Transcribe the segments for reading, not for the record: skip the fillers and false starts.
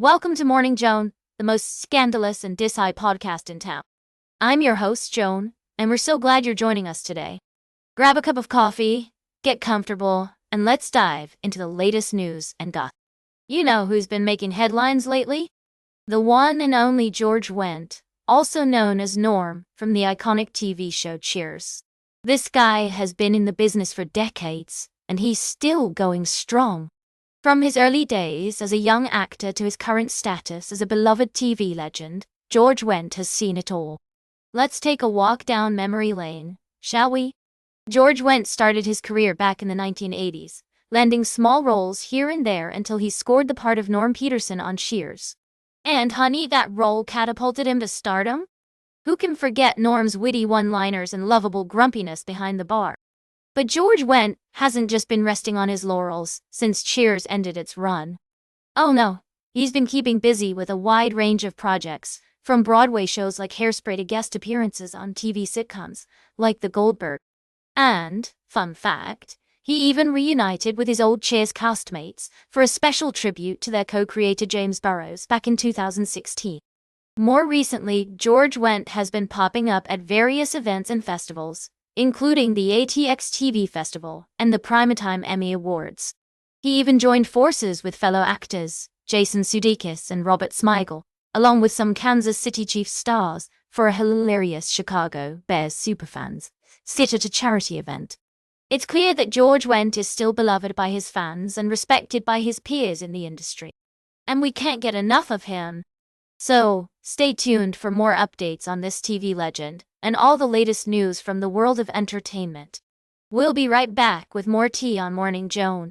Welcome to Morning Joan, the most scandalous and dis-high podcast in town. I'm your host, Joan, and we're so glad you're joining us today. Grab a cup of coffee, get comfortable, and let's dive into the latest news and gossip. You know who's been making headlines lately? The one and only George Wendt, also known as Norm from the iconic TV show Cheers. This guy has been in the business for decades, and he's still going strong. From his early days as a young actor to his current status as a beloved TV legend, George Wendt has seen it all. Let's take a walk down memory lane, shall we? George Wendt started his career back in the 1980s, landing small roles here and there until he scored the part of Norm Peterson on Cheers. And honey, that role catapulted him to stardom? Who can forget Norm's witty one-liners and lovable grumpiness behind the bar? But George Wendt hasn't just been resting on his laurels since Cheers ended its run. Oh no, he's been keeping busy with a wide range of projects, from Broadway shows like Hairspray to guest appearances on TV sitcoms like The Goldberg. And, fun fact, he even reunited with his old Cheers castmates for a special tribute to their co-creator James Burrows back in 2016. More recently, George Wendt has been popping up at various events and festivals, including the ATX TV Festival and the Primetime Emmy Awards. He even joined forces with fellow actors Jason Sudeikis and Robert Smigel, along with some Kansas City Chiefs stars, for a hilarious Chicago Bears superfans sit at a charity event. It's clear that George Wendt is still beloved by his fans and respected by his peers in the industry. And we can't get enough of him. So, stay tuned for more updates on this TV legend and all the latest news from the world of entertainment. We'll be right back with more tea on Morning Joan.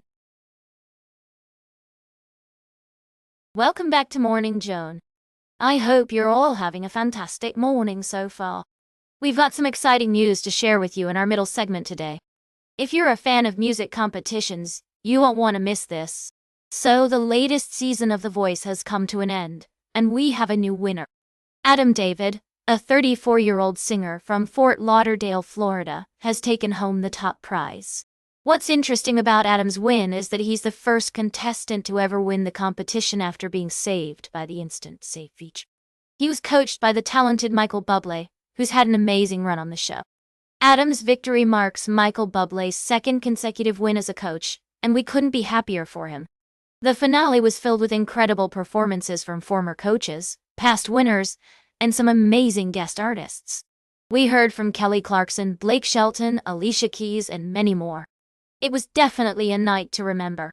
Welcome back to Morning Joan. I hope you're all having a fantastic morning so far. We've got some exciting news to share with you in our middle segment today. If you're a fan of music competitions, you won't want to miss this. So the latest season of The Voice has come to an end, and we have a new winner. Adam David, a 34-year-old singer from Fort Lauderdale, Florida, has taken home the top prize. What's interesting about Adam's win is that he's the first contestant to ever win the competition after being saved by the Instant Save feature. He was coached by the talented Michael Bublé, who's had an amazing run on the show. Adam's victory marks Michael Bublé's second consecutive win as a coach, and we couldn't be happier for him. The finale was filled with incredible performances from former coaches, past winners, and some amazing guest artists. We heard from Kelly Clarkson, Blake Shelton, Alicia Keys, and many more. It was definitely a night to remember.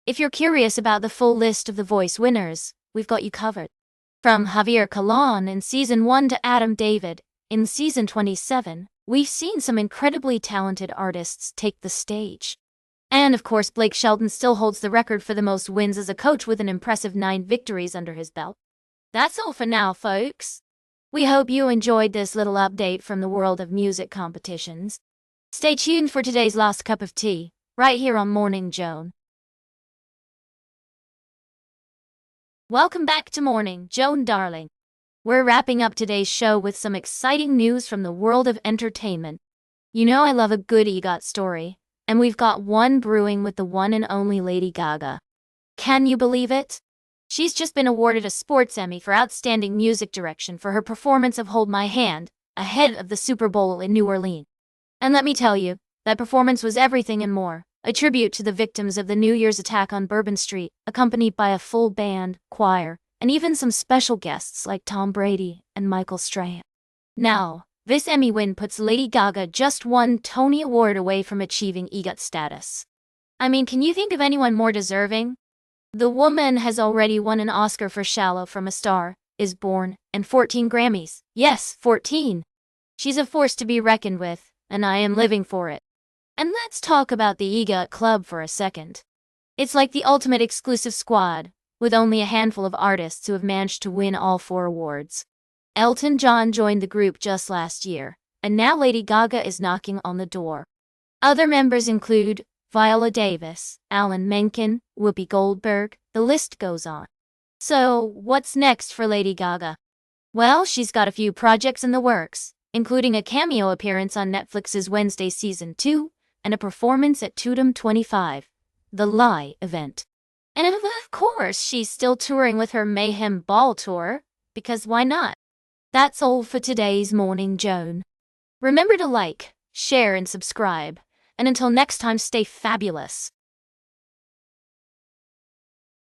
If you're curious about the full list of The Voice winners, we've got you covered. From Javier Calon in Season 1 to Adam David in Season 27, we've seen some incredibly talented artists take the stage. And of course, Blake Shelton still holds the record for the most wins as a coach with an impressive 9 victories under his belt. That's all for now, folks. We hope you enjoyed this little update from the world of music competitions. Stay tuned for today's last cup of tea, right here on Morning Joan. Welcome back to Morning Joan, darling. We're wrapping up today's show with some exciting news from the world of entertainment. You know I love a good EGOT story, and we've got one brewing with the one and only Lady Gaga. Can you believe it? She's just been awarded a Sports Emmy for Outstanding Music Direction for her performance of Hold My Hand, ahead of the Super Bowl in New Orleans. And let me tell you, that performance was everything and more, a tribute to the victims of the New Year's attack on Bourbon Street, accompanied by a full band, choir, and even some special guests like Tom Brady and Michael Strahan. Now, this Emmy win puts Lady Gaga just one Tony Award away from achieving EGOT status. I mean, can you think of anyone more deserving? The woman has already won an Oscar for Shallow from A Star Is Born, and 14 Grammys. Yes, 14. She's a force to be reckoned with, and I am living for it. And let's talk about the EGOT Club for a second. It's like the ultimate exclusive squad, with only a handful of artists who have managed to win all 4 awards. Elton John joined the group just last year, and now Lady Gaga is knocking on the door. Other members include Viola Davis, Alan Menken, Whoopi Goldberg, the list goes on. So, what's next for Lady Gaga? Well, she's got a few projects in the works, including a cameo appearance on Netflix's Wednesday Season 2, and a performance at Totem 25, the Lie event. And of course, she's still touring with her Mayhem Ball tour, because why not? That's all for today's Morning Joan. Remember to like, share, and subscribe. And until next time, stay fabulous.